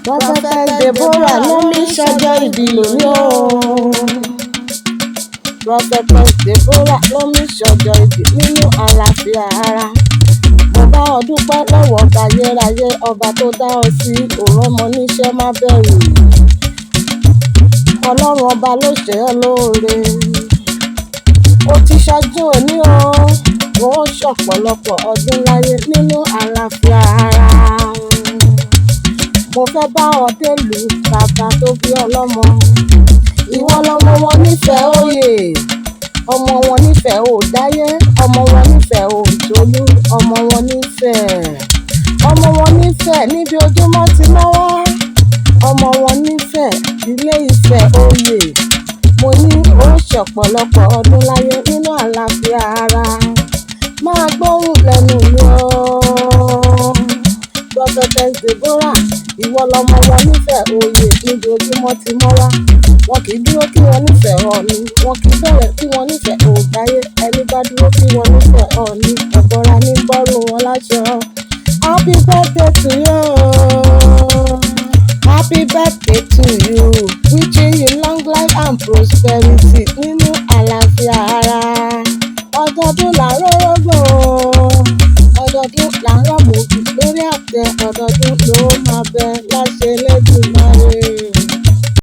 Prophetess Deborah ló ní sọ́jọ́ ìbí lónìí o. Prophetess Deborah ló ní sọ́jọ́ ìbí nínú àlàáfíà ara. Mo bá ọ dúpẹ́ lọ́wọ́ ayérayé ọba tó dá ọ sí òun ọmọ níṣẹ́ má bẹ̀rù. Ọlọ́run ọba ló ṣe ẹ́ lóore. Ó ti ṣáájú òní o. Ó ṣọ̀pọ̀lọpọ̀ ọdún láyé nínú àlàáfíà ara. Mo fẹ́ bá ọ délùú bàbá tó bí ọlọ́mọ. Ìwọ lọmọ wọn nífẹ̀ẹ́ òye. Ọmọ wọn nífẹ̀ẹ́ òdáyé. Ọmọ wọn nífẹ̀ẹ́ òjòlú. Ọmọ wọn nífẹ̀ẹ́. Ọmọ wọn nífẹ̀ẹ́ níbi ojúmọ́ ti mọ́ wá. Ọmọ wọn nífẹ̀ẹ́ ilé Ifẹ̀ òye. Mo ní ó ṣọ̀pọ̀lọpọ̀ ọdún láyé nínú àlàáfíà ara. Máa gbóhùn lẹ́nu mi o. Prophetess Deborah, ìwọ lọmọ wọn nífẹ̀ẹ́ òye níbi ojúmọ́ ti mọ́ wá. Wọn kì í dúró kí wọ́n nífẹ̀ẹ́ Ọọ̀ni. Wọn kì í bẹ̀rẹ̀ kí wọ́n nífẹ̀ẹ́ òdáyé. Ẹni bá dúró kí wọ́n nífẹ̀ẹ́ Ọọ̀ni. Ọ̀gọ́ra ní bọ́rù wọn láṣọ. Happy birthday to you. Happy birthday to you.